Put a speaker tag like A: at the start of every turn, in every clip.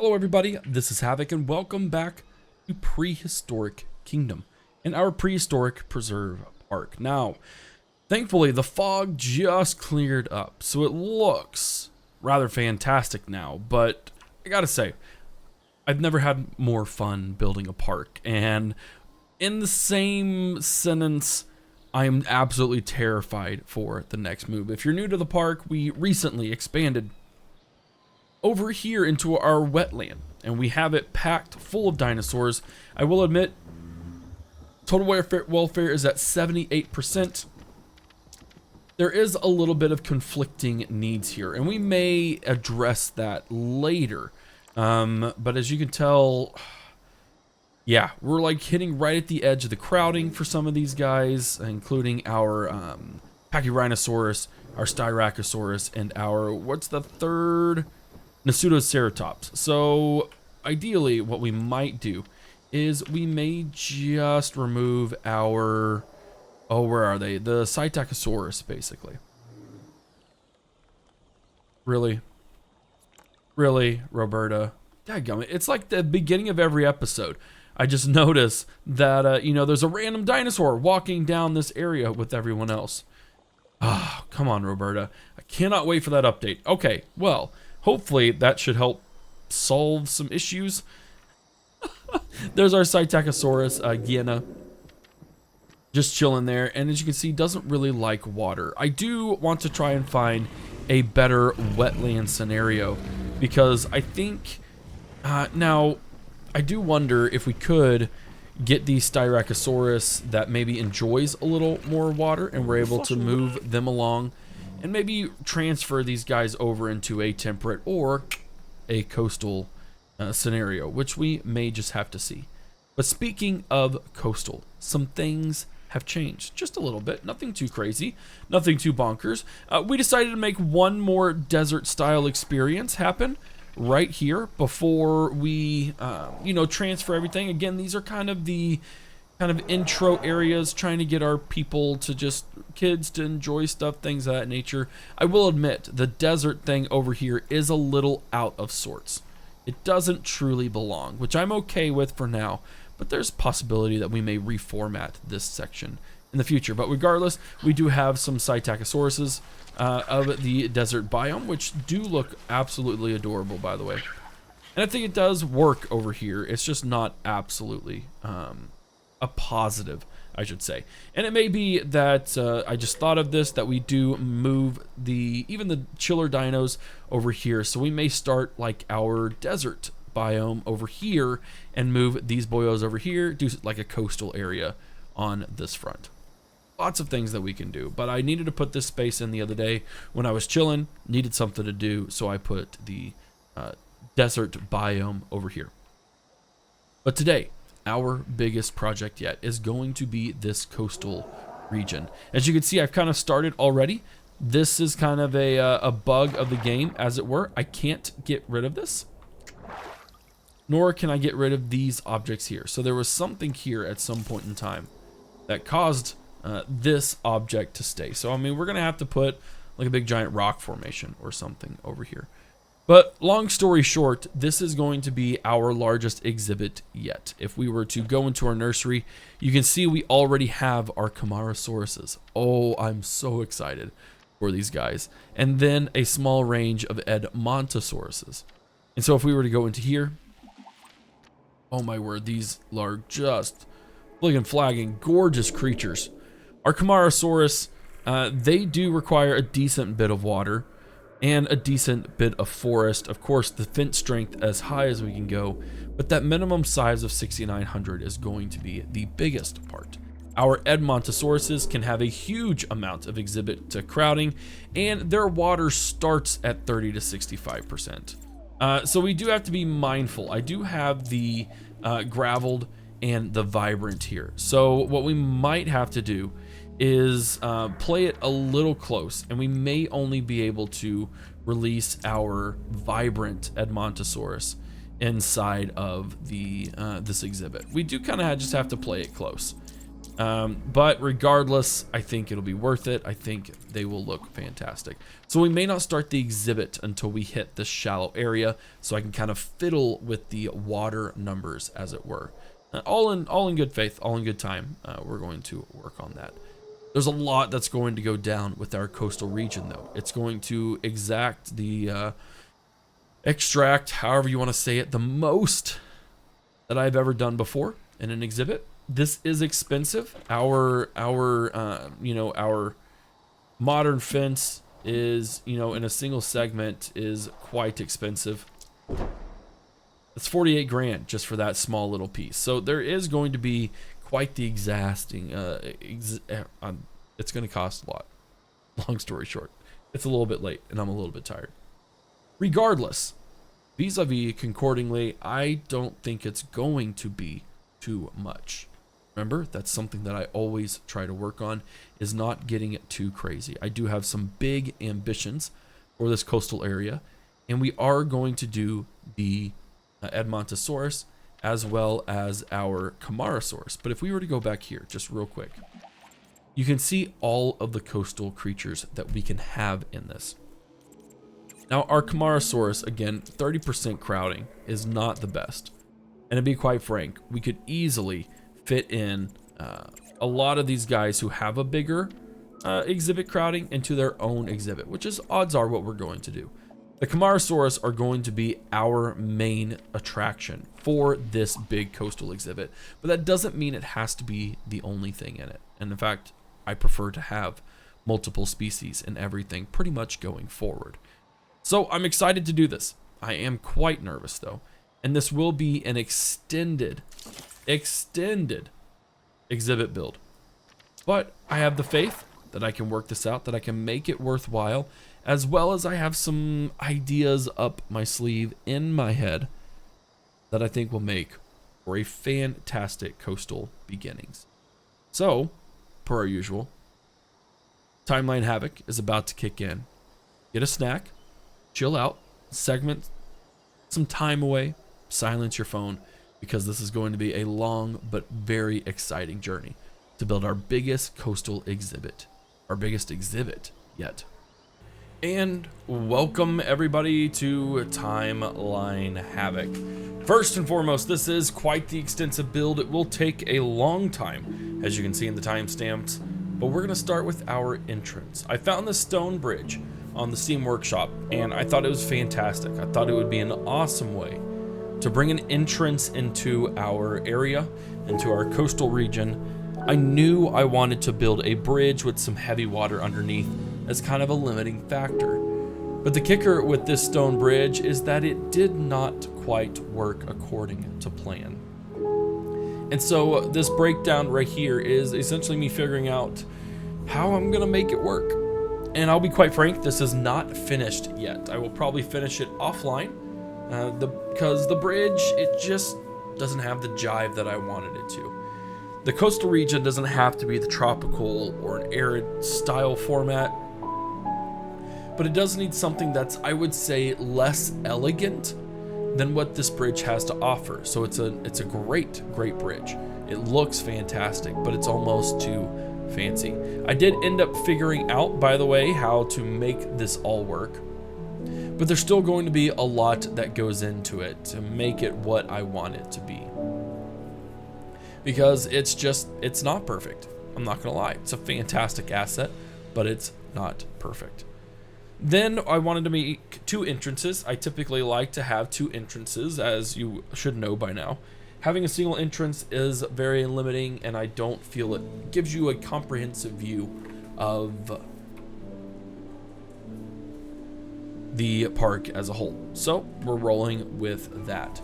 A: Hello everybody, this is Havoc and welcome back to Prehistoric Kingdom and our Prehistoric Preserve Park. Now, thankfully the fog just cleared up, so it looks rather fantastic now, but I gotta say, I've never had more fun building a park, and in the same sentence, I am absolutely terrified for the next move. If you're new to the park, we recently expanded over here into our wetland, and we have it packed full of dinosaurs. I will admit, total welfare is at 78%. There is a little bit of conflicting needs here, and we may address that later. But as you can tell, yeah, we're like hitting right at the edge of the crowding for some of these guys, including our Pachyrhinosaurus, our Styracosaurus, and our, what's the third? Nasutoceratops. So ideally what we might do is we may just remove our, oh, where are they? The Psittacosaurus, basically. Really, Roberta? Dadgummit, it's like the beginning of every episode. I just notice that, you know, there's a random dinosaur walking down this area with everyone else. Ah, come on, Roberta. I cannot wait for that update. Okay, well, hopefully that should help solve some issues. There's our Psittacosaurus, Guiana, just chilling there, and as you can see, doesn't really like water. I do want to try and find a better wetland scenario, because I think, now, I do wonder if we could get the Styracosaurus that maybe enjoys a little more water, and we're able to move them along and maybe transfer these guys over into a temperate or a coastal scenario, which we may just have to see. But speaking of coastal, some things have changed just a little bit. Nothing too crazy, nothing too bonkers. We decided to make one more desert style experience happen right here before we, you know, transfer everything. Again, these are kind of the intro areas, trying to get our people to just, kids to enjoy stuff, things of that nature. I will admit, the desert thing over here is a little out of sorts. It doesn't truly belong, which I'm okay with for now, but there's a possibility that we may reformat this section in the future. But regardless, we do have some Psittacosauruses of the desert biome, which do look absolutely adorable, by the way. And I think it does work over here. It's just not absolutely a positive, I should say. And it may be that I just thought of this, that we do move even the chiller dinos over here. So we may start like our desert biome over here and move these boyos over here, do like a coastal area on this front. Lots of things that we can do, but I needed to put this space in the other day when I was chilling, needed something to do, so I put the desert biome over here. But today, our biggest project yet is going to be this coastal region. As you can see, I've kind of started already. This is kind of a bug of the game, as it were. I can't get rid of this, nor can I get rid of these objects here. So there was something here at some point in time that caused this object to stay. So I mean, we're gonna have to put like a big giant rock formation or something over here. But long story short, this is going to be our largest exhibit yet. If we were to go into our nursery, you can see we already have our Camarosauruses. Oh, I'm so excited for these guys. And then a small range of Edmontosauruses. And so if we were to go into here, oh my word, these are just fliggin' flagging, gorgeous creatures. Our Camarasaurus, they do require a decent bit of water and a decent bit of forest. Of course, the fence strength as high as we can go, but that minimum size of 6,900 is going to be the biggest part. Our Edmontosauruses can have a huge amount of exhibit to crowding, and their water starts at 30 to 65%. So we do have to be mindful. I do have the graveled and the vibrant here. So what we might have to do is play it a little close, and we may only be able to release our vibrant Edmontosaurus inside of the this exhibit. We do kind of just have to play it close. But regardless, I think it'll be worth it. I think they will look fantastic. So we may not start the exhibit until we hit this shallow area, so I can kind of fiddle with the water numbers, as it were. All in good faith, all in good time. We're going to work on that. There's a lot that's going to go down with our coastal region, though. It's going to extract, however you want to say it, the most that I've ever done before in an exhibit. This is expensive. Our modern fence is, in a single segment is quite expensive. It's 48 grand just for that small little piece. So there is going to be quite the exhausting. It's going to cost a lot. Long story short, it's a little bit late and I'm a little bit tired. Regardless, vis-a-vis concordingly, I don't think it's going to be too much. Remember, that's something that I always try to work on, is not getting it too crazy. I do have some big ambitions for this coastal area, and we are going to do the Edmontosaurus as well as our Camarasaurus. But if we were to go back here just real quick, you can see all of the coastal creatures that we can have in this. Now, our Camarasaurus, again, 30% crowding is not the best. And to be quite frank, we could easily fit in a lot of these guys who have a bigger exhibit crowding into their own exhibit, which is odds are what we're going to do. The Camarasaurus are going to be our main attraction for this big coastal exhibit, but that doesn't mean it has to be the only thing in it. And in fact, I prefer to have multiple species in everything pretty much going forward. So I'm excited to do this. I am quite nervous though, and this will be an extended exhibit build. But I have the faith that I can work this out, that I can make it worthwhile, as well as I have some ideas up my sleeve in my head that I think will make for a fantastic coastal beginnings. So, per our usual, Timeline Havoc is about to kick in. Get a snack, chill out, segment some time away, silence your phone, because this is going to be a long but very exciting journey to build our biggest coastal exhibit, our biggest exhibit yet. And welcome everybody to Timeline Havoc. First and foremost, this is quite the extensive build. It will take a long time, as you can see in the timestamps, but we're gonna start with our entrance. I found this stone bridge on the Steam Workshop, and I thought it was fantastic. I thought it would be an awesome way to bring an entrance into our area, into our coastal region. I knew I wanted to build a bridge with some heavy water underneath as kind of a limiting factor. But the kicker with this stone bridge is that it did not quite work according to plan. And so this breakdown right here is essentially me figuring out how I'm gonna make it work. And I'll be quite frank, this is not finished yet. I will probably finish it offline because the bridge, it just doesn't have the jive that I wanted it to. The coastal region doesn't have to be the tropical or an arid style format, but it does need something that's, I would say, less elegant than what this bridge has to offer. So it's a great bridge. It looks fantastic, but it's almost too fancy. I did end up figuring out, by the way, how to make this all work, but there's still going to be a lot that goes into it to make it what I want it to be. Because it's not perfect. I'm not gonna lie. It's a fantastic asset, but it's not perfect. Then I wanted to make two entrances. I typically like to have two entrances, as you should know by now. Having a single entrance is very limiting, and I don't feel it gives you a comprehensive view of the park as a whole. So we're rolling with that.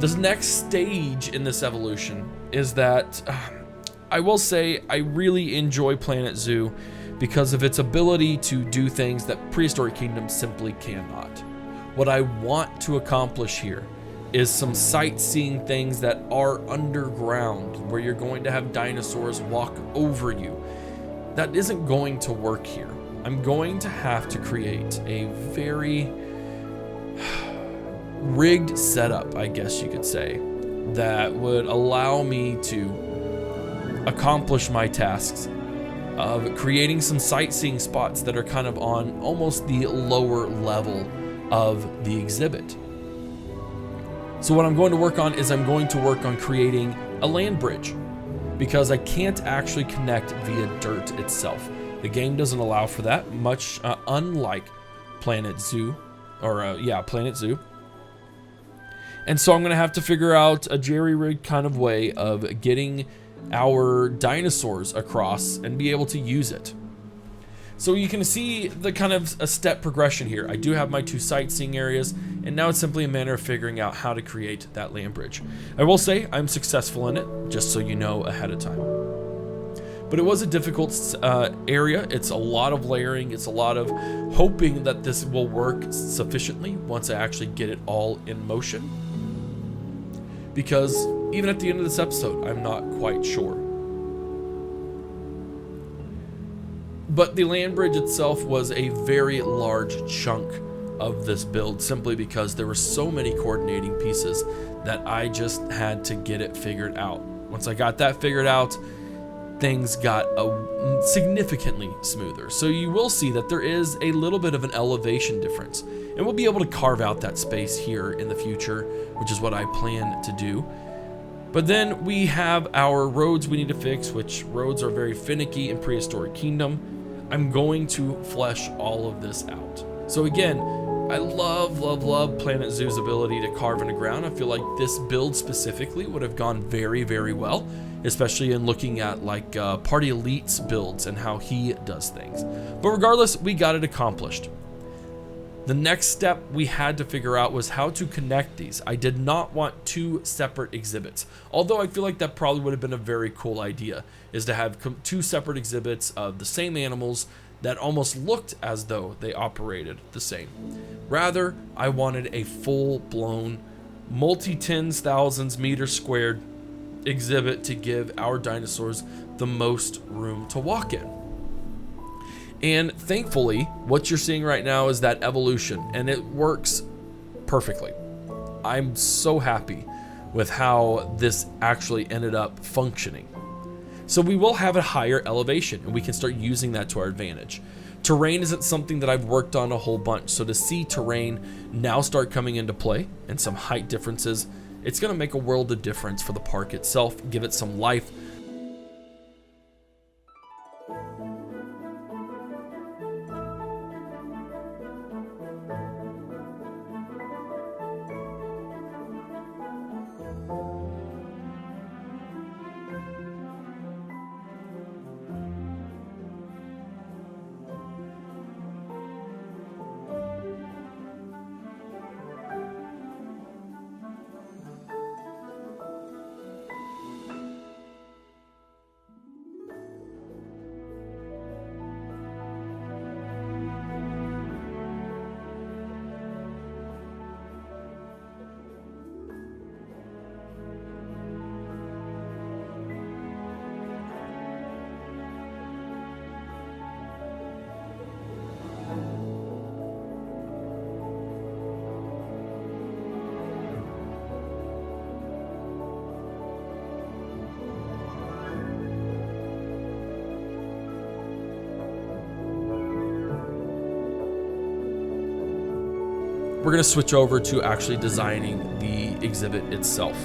A: This next stage in this evolution is that I will say I really enjoy Planet Zoo because of its ability to do things that Prehistoric Kingdom simply cannot. What I want to accomplish here is some sightseeing things that are underground, where you're going to have dinosaurs walk over you. That isn't going to work here. I'm going to have to create a very rigged setup, I guess you could say, that would allow me to accomplish my tasks of creating some sightseeing spots that are kind of on almost the lower level of the exhibit. So what I'm going to work on is I'm going to work on creating a land bridge, because I can't actually connect via dirt itself. The game doesn't allow for that, much unlike Planet Zoo, or Planet Zoo. And so I'm gonna have to figure out a jerry-rigged kind of way of getting our dinosaurs across and be able to use it. So you can see the kind of a step progression here. I do have my 2 sightseeing areas, and now it's simply a matter of figuring out how to create that land bridge. I will say I'm successful in it, just so you know ahead of time. But it was a difficult area. It's a lot of layering. It's a lot of hoping that this will work sufficiently once I actually get it all in motion. Because even at the end of this episode, I'm not quite sure. But the land bridge itself was a very large chunk of this build, simply because there were so many coordinating pieces that I just had to get it figured out. Once I got that figured out, things got significantly smoother. So you will see that there is a little bit of an elevation difference, and we'll be able to carve out that space here in the future, which is what I plan to do. But then we have our roads we need to fix, which roads are very finicky in Prehistoric Kingdom. I'm going to flesh all of this out. So again, I love Planet Zoo's ability to carve into ground. I feel like this build specifically would have gone very, very well, especially in looking at like Party Elite's builds and how he does things. But regardless, we got it accomplished. The next step we had to figure out was how to connect these. I did not want 2 separate exhibits, although I feel like that probably would have been a very cool idea, is to have 2 separate exhibits of the same animals that almost looked as though they operated the same. Rather, I wanted a full-blown, multi-tens thousands meter squared exhibit to give our dinosaurs the most room to walk in. And thankfully, what you're seeing right now is that evolution, and it works perfectly. I'm so happy with how this actually ended up functioning. So we will have a higher elevation, and we can start using that to our advantage. Terrain isn't something that I've worked on a whole bunch, so to see terrain now start coming into play and some height differences, it's going to make a world of difference for the park itself, give it some life. We're going to switch over to actually designing the exhibit itself.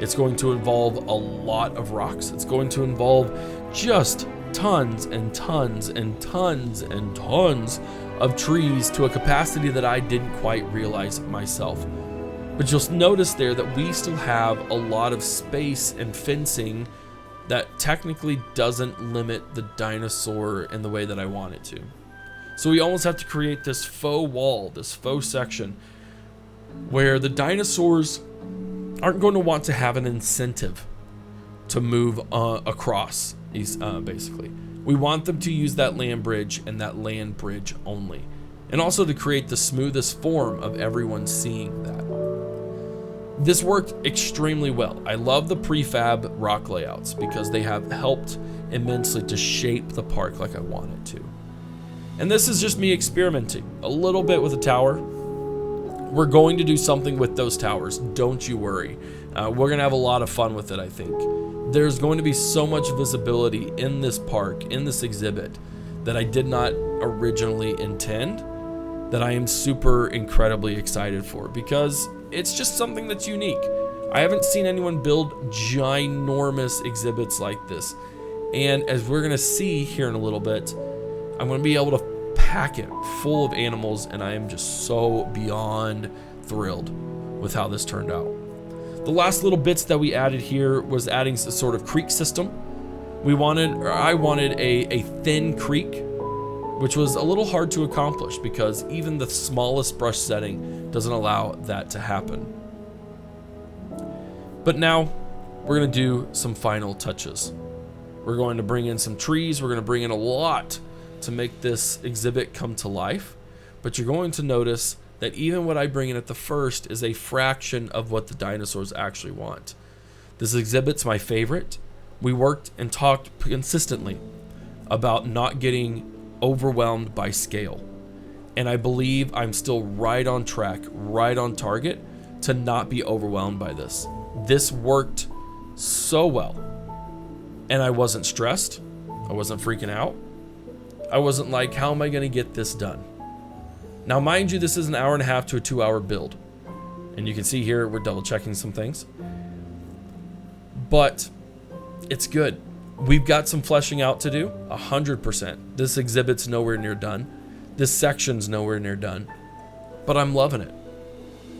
A: It's going to involve a lot of rocks. It's going to involve just tons and tons and tons and tons of trees to a capacity that I didn't quite realize myself. But you'll notice there that we still have a lot of space and fencing that technically doesn't limit the dinosaur in the way that I want it to. So we almost have to create this faux wall, this faux section, where the dinosaurs aren't going to want to have an incentive to move across these, basically. We want them to use that land bridge and that land bridge only. And also to create the smoothest form of everyone seeing that. This worked extremely well. I love the prefab rock layouts because they have helped immensely to shape the park like I want it to. And this is just me experimenting a little bit with a tower. We're going to do something with those towers, don't you worry. We're gonna have a lot of fun with it, I think. There's going to be so much visibility in this park, in this exhibit, that I did not originally intend, that I am super incredibly excited for, because it's just something that's unique. I haven't seen anyone build ginormous exhibits like this. And as we're gonna see here in a little bit, I'm gonna be able to pack it full of animals, and I am just so beyond thrilled with how this turned out. The last little bits that we added here was adding a sort of creek system. I wanted a thin creek, which was a little hard to accomplish because even the smallest brush setting doesn't allow that to happen. But now we're gonna do some final touches. We're going to bring in some trees. We're going to bring in a lot to make this exhibit come to life. But you're going to notice that even what I bring in at the first is a fraction of what the dinosaurs actually want. This exhibit's my favorite. We worked and talked consistently about not getting overwhelmed by scale. And I believe I'm still right on track, right on target to not be overwhelmed by this. This worked so well. And I wasn't stressed. I wasn't freaking out. I wasn't like, how am I going to get this done? Now, mind you, this is an 1.5 to a 2-hour build. And you can see here, we're double checking some things. But it's good. We've got some fleshing out to do, 100%. This exhibit's nowhere near done. This section's nowhere near done. But I'm loving it.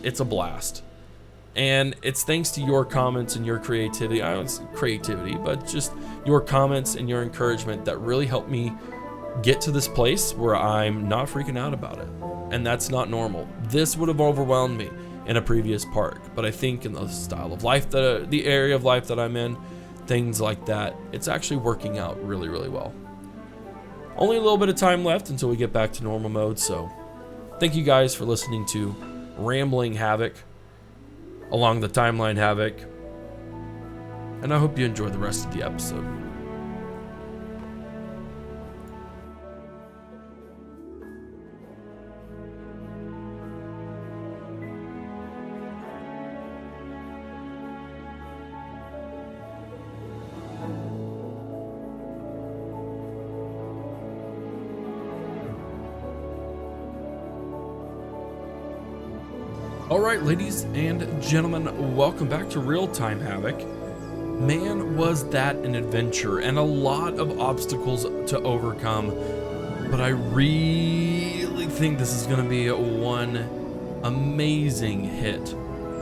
A: It's a blast. And it's thanks to your comments and your creativity. I don't say creativity, but just your comments and your encouragement that really helped me get to this place where I'm not freaking out about it. And that's not normal. This would have overwhelmed me in a previous park, but I think in the style of life, the area of life that I'm in, things like that, it's actually working out really, really well. Only a little bit of time left until we get back to normal mode, so thank you guys for listening to Rambling Havoc along the timeline Havoc, and I hope you enjoy the rest of the episode. Alright, ladies and gentlemen, welcome back to Real-Time Havoc. Man, was that an adventure and a lot of obstacles to overcome, but I really think this is going to be one amazing hit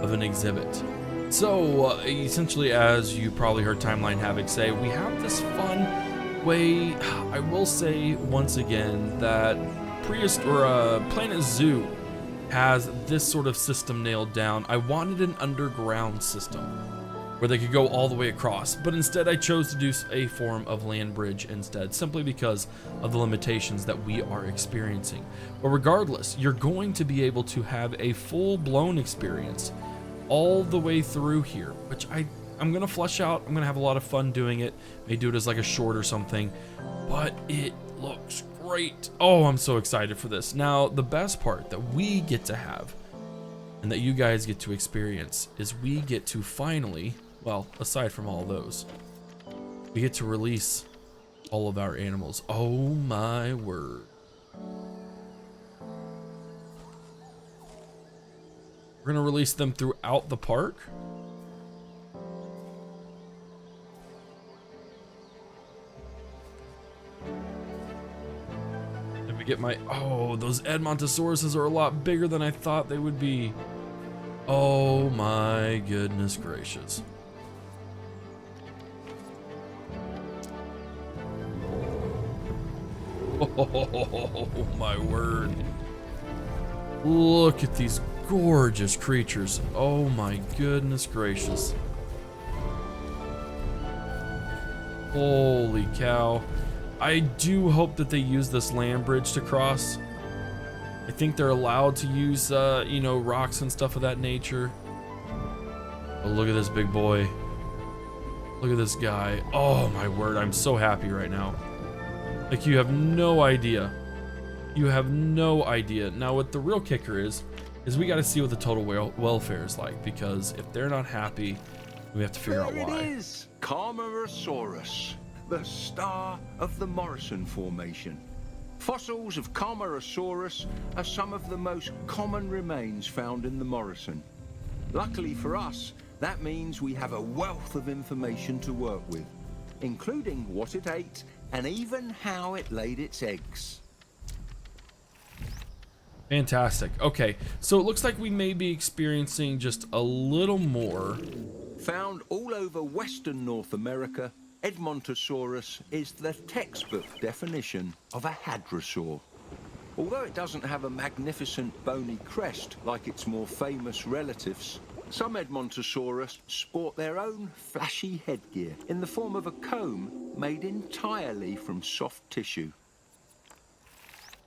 A: of an exhibit. So, essentially, as you probably heard Timeline Havoc say, we have this fun way. I will say once again that Planet Zoo has this sort of system nailed down. I wanted an underground system where they could go all the way across, but instead I chose to do a form of land bridge instead, simply because of the limitations that we are experiencing. But regardless, you're going to be able to have a full-blown experience all the way through here, which I'm gonna flesh out. I'm gonna have a lot of fun doing it. May do it as like a short or something, but it looks great. Oh, I'm so excited for this. Now, the best part that we get to have and that you guys get to experience is we get to finally, well, aside from all those, we get to release all of our animals. Oh my word. We're gonna release them throughout the park. Get my, oh, those Edmontosauruses are a lot bigger than I thought they would be. Oh my goodness gracious. Oh my word. Look at these gorgeous creatures. Oh my goodness gracious. Holy cow. I do hope that they use this land bridge to cross. I think they're allowed to use, you know, rocks and stuff of that nature. Oh, look at this big boy. Look at this guy. Oh my word, I'm so happy right now. Like, you have no idea. You have no idea. Now, what the real kicker is we got to see what the total welfare is like, because if they're not happy, we have to figure out why.
B: There it is, Carmarosaurus, the star of the Morrison Formation. Fossils of Carmarosaurus are some of the most common remains found in the Morrison. Luckily for us, that means we have a wealth of information to work with, including what it ate and even how it laid its eggs.
A: Fantastic. Okay, so it looks like we may be experiencing just a little more.
B: Found all over Western North America, Edmontosaurus is the textbook definition of a hadrosaur. Although it doesn't have a magnificent bony crest like its more famous relatives, some Edmontosaurus sport their own flashy headgear in the form of a comb made entirely from soft tissue.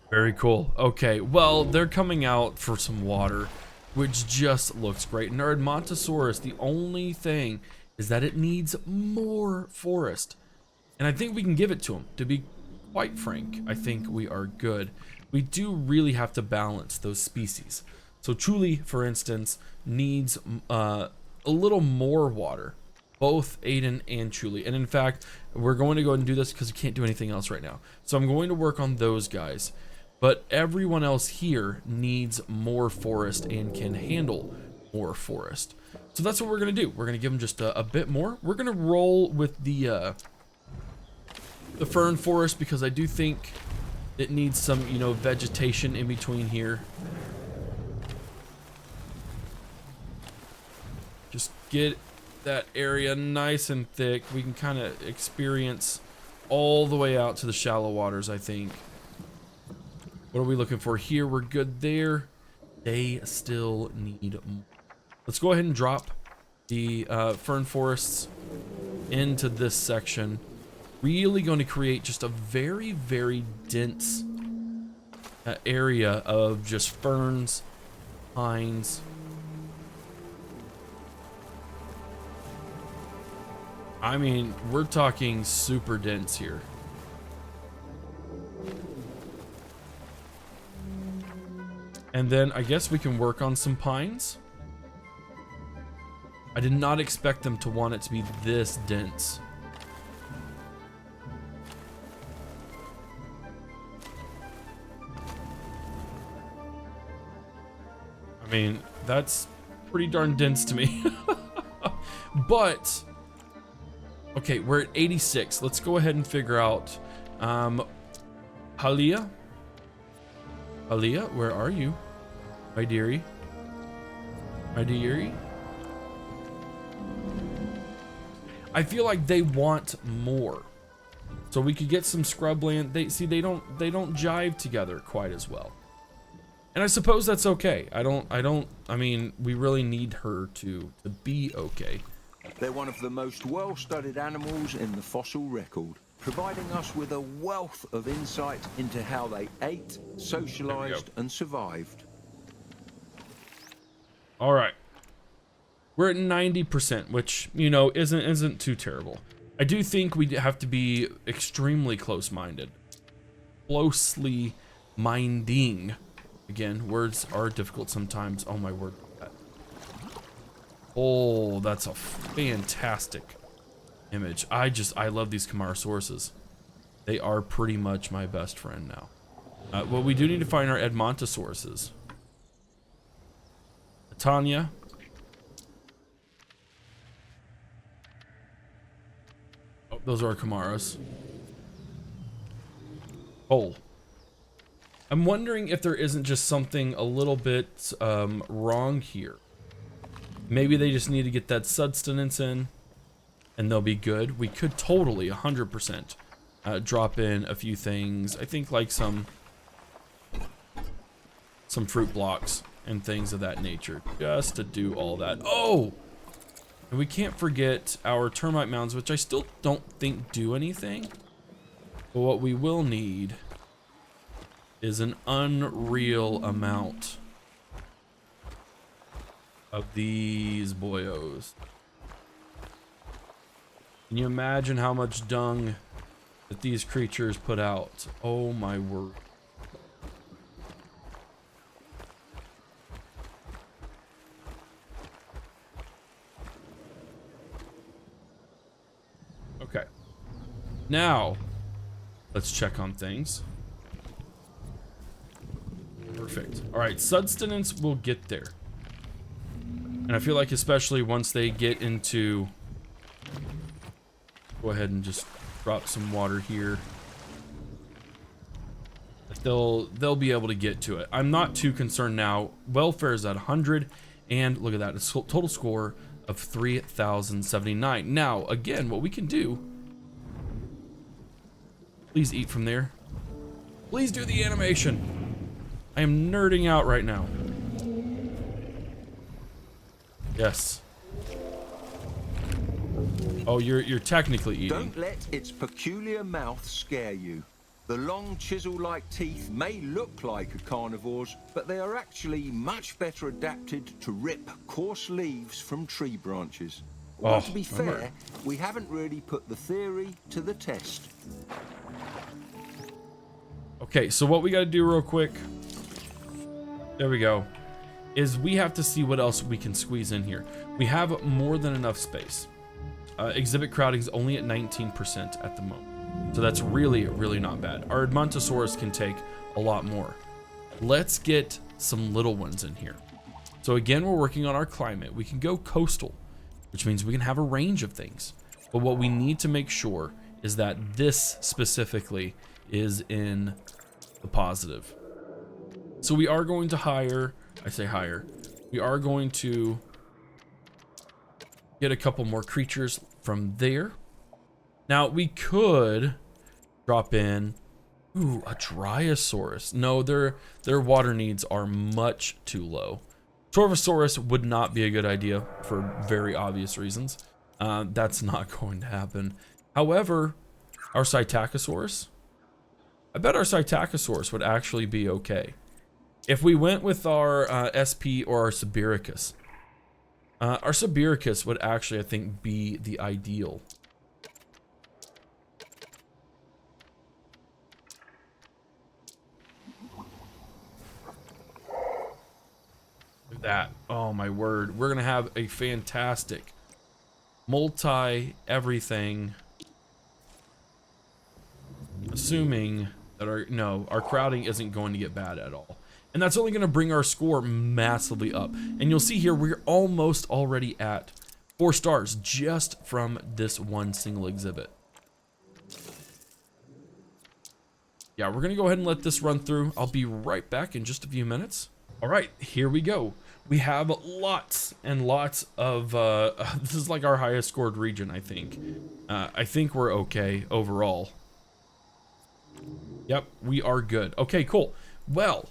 A: Very cool. Okay, well, they're coming out for some water, which just looks great. And our Edmontosaurus, the only thing is that it needs more forest. And I think we can give it to him. To be quite frank, I think we are good. We do really have to balance those species. So Chuli, for instance, needs a little more water. Both Aiden and Chuli. And in fact, we're going to go ahead and do this because we can't do anything else right now. So I'm going to work on those guys. But everyone else here needs more forest and can handle more forest. So that's what we're going to do. We're going to give them just a bit more. We're going to roll with the fern forest because I do think it needs some, you know, vegetation in between here. Just get that area nice and thick. We can kind of experience all the way out to the shallow waters, I think. What are we looking for here? We're good there. They still need more. Let's go ahead and drop the fern forests into this section. Really going to create just a very, very dense area of just ferns, pines. I mean, we're talking super dense here. And then I guess we can work on some pines. I did not expect them to want it to be this dense. I mean, that's pretty darn dense to me. But, okay, we're at 86. Let's go ahead and figure out, Halia? Halia, where are you? My dearie? My dearie? I feel like they want more. So we could get some scrubland. They don't jive together quite as well. And I suppose that's okay. I mean, we really need her to be okay.
B: They're one of the most well-studied animals in the fossil record, providing us with a wealth of insight into how they ate, socialized, and survived.
A: All right. We're at 90%, which, you know, isn't too terrible. I do think we have to be extremely close-minded. Closely minding. Again, words are difficult sometimes. Oh my word. Oh, that's a fantastic image. I love these Camarosauruses. They are pretty much my best friend now. Well, we do need to find our Edmontosauruses. Tanya. Oh, those are our Camaros. Oh. I'm wondering if there isn't just something a little bit wrong here. Maybe they just need to get that sustenance in and they'll be good. We could totally 100% drop in a few things. I think like some fruit blocks and things of that nature, just to do all that. Oh, and we can't forget our termite mounds, which I still don't think do anything. But what we will need is an unreal amount of these boyos. Can you imagine how much dung that these creatures put out? Oh my word. Okay. Now, let's check on things. Perfect. All right, sustenance will get there. And I feel like especially once they get into... Go ahead and just drop some water here. They'll be able to get to it. I'm not too concerned now. Welfare is at 100, and look at that, a total score of 3,079. Now, again, what we can do... Please eat from there. Please do the animation. I am nerding out right now. Yes. Oh, you're technically eating.
B: Don't let its peculiar mouth scare you. The long chisel-like teeth may look like a carnivore's, but they are actually much better adapted to rip coarse leaves from tree branches. Although, to be fair, we haven't really put the theory to the test.
A: Okay, so what we got to do real quick, there we go, is we have to see what else we can squeeze in here. We have more than enough space. Exhibit crowding is only at 19% at the moment. So that's really, really not bad. Our Edmontosaurus can take a lot more. Let's get some little ones in here. So again, we're working on our climate. We can go coastal, which means we can have a range of things. But what we need to make sure is that this specifically is in the positive. So we are going to hire, we are going to get a couple more creatures from there. Now we could drop in, ooh, a Dryosaurus. No, their water needs are much too low. Torvosaurus would not be a good idea for very obvious reasons. That's not going to happen. However, our Psittacosaurus, I bet our Psittacosaurus would actually be okay. If we went with our SP or our Sibiricus, would actually, I think, be the ideal. Look at that. Oh my word. We're going to have a fantastic multi-everything. Assuming that our crowding isn't going to get bad at all. And that's only going to bring our score massively up. And you'll see here, we're almost already at 4 stars just from this one single exhibit. Yeah, we're going to go ahead and let this run through. I'll be right back in just a few minutes. All right, here we go. We have lots and lots of, this is like our highest scored region, I think. I think we're okay overall. Yep, we are good. Okay, cool. Well,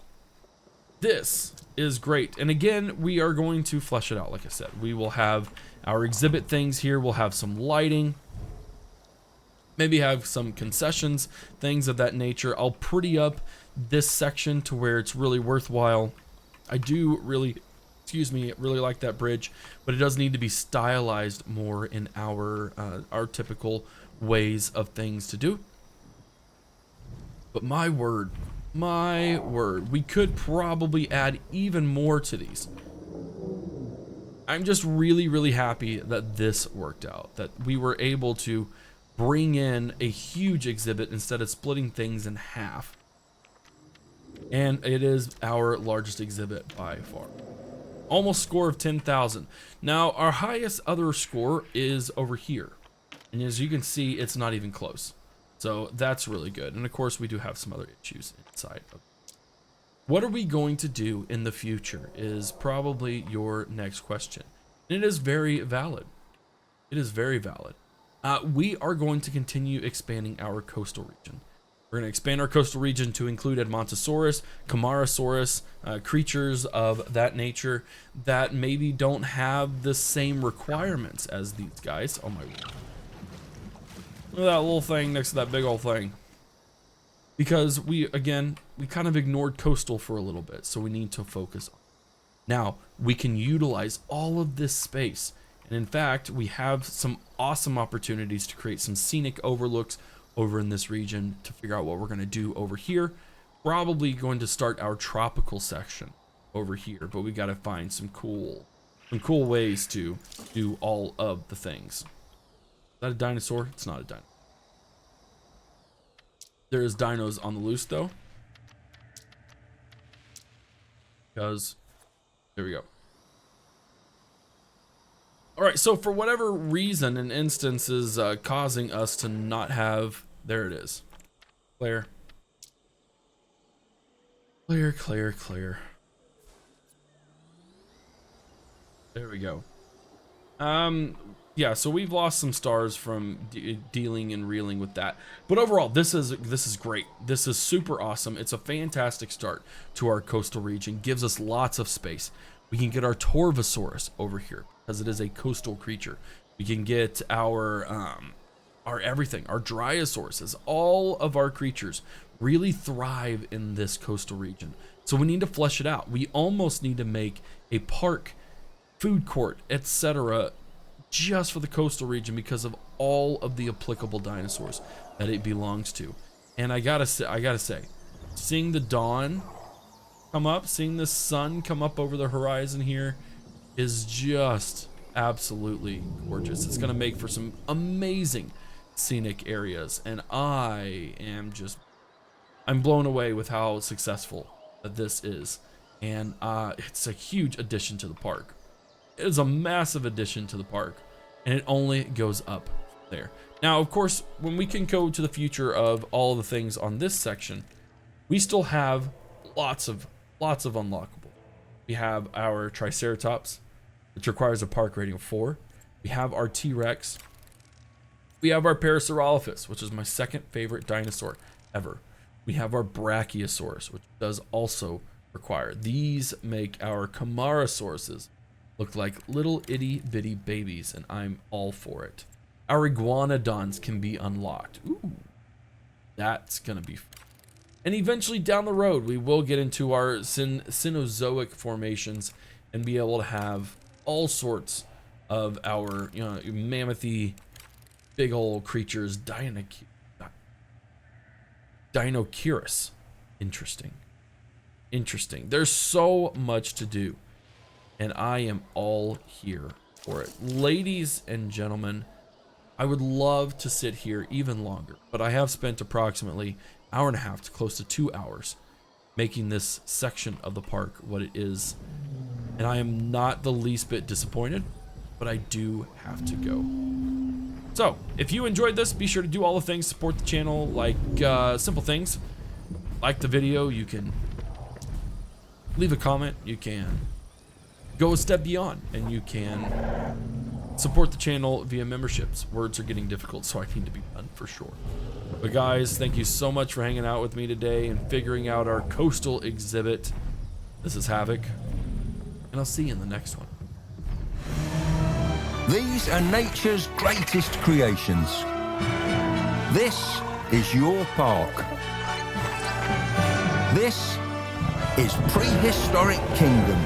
A: this is great. And again, we are going to flesh it out, like I said. We will have our exhibit things here. We'll have some lighting. Maybe have some concessions, things of that nature. I'll pretty up this section to where it's really worthwhile. I do really, really like that bridge, but it does need to be stylized more in our typical ways of things to do. But my word, we could probably add even more to these. I'm just really, really happy that this worked out, that we were able to bring in a huge exhibit instead of splitting things in half. And it is our largest exhibit by far. Almost score of 10,000. Now, our highest other score is over here. And as you can see, it's not even close. So that's really good. And of course, we do have some other issues inside of it. What are we going to do in the future is probably your next question. And it is very valid. It is very valid. We are going to continue expanding our coastal region. We're going to expand our coastal region to include Edmontosaurus, Camarasaurus, creatures of that nature that maybe don't have the same requirements as these guys. Oh my God. Look at that little thing next to that big old thing. Because we kind of ignored coastal for a little bit, so we need to focus on it. Now, we can utilize all of this space. And in fact, we have some awesome opportunities to create some scenic overlooks over in this region to figure out what we're going to do over here. Probably going to start our tropical section over here, but we got to find some cool ways to do all of the things. Is that a dinosaur? It's not a dinosaur. There is dinos on the loose though. Because there we go. All right, so for whatever reason, an instance is causing us to not have, there it is. Clear. Clear, clear, clear. There we go. Yeah, so we've lost some stars from dealing and reeling with that. But overall, this is great. This is super awesome. It's a fantastic start to our coastal region. Gives us lots of space. We can get our Torvosaurus over here because it is a coastal creature. We can get our everything, our Dryasauruses. All of our creatures really thrive in this coastal region. So we need to flesh it out. We almost need to make a park, food court, etc., just for the coastal region because of all of the applicable dinosaurs that it belongs to. And I gotta say, seeing the dawn come up, seeing the sun come up over the horizon here is just absolutely gorgeous. It's gonna make for some amazing scenic areas, and I'm blown away with how successful that this is. And it's a huge addition to the park. It is a massive addition to the park, and it only goes up there. Now, of course, when we can go to the future of all the things on this section, we still have lots of unlockable. We have our Triceratops, which requires a park rating of 4. We have our T-Rex. We have our Parasaurolophus, which is my second favorite dinosaur ever. We have our Brachiosaurus, which does also require. These make our Camarasauruses look like little itty bitty babies, and I'm all for it. Our Iguanodons can be unlocked. Ooh, that's gonna be fun. And eventually down the road, we will get into our Cenozoic formations and be able to have all sorts of our, mammothy, big old creatures. Dinoceras. Interesting. There's so much to do, and I am all here for it. Ladies and gentlemen, I would love to sit here even longer, but I have spent approximately an hour and a half to close to 2 hours making this section of the park what it is, and I am not the least bit disappointed, but I do have to go. So if you enjoyed this, be sure to do all the things, support the channel, like simple things, like the video. You can leave a comment, you can go a step beyond, and you can support the channel via memberships. Words are getting difficult, so I need to be done for sure. But guys, thank you so much for hanging out with me today and figuring out our coastal exhibit. This is Havoc, and I'll see you in the next one.
B: These are nature's greatest creations. This is your park. This is Prehistoric Kingdom.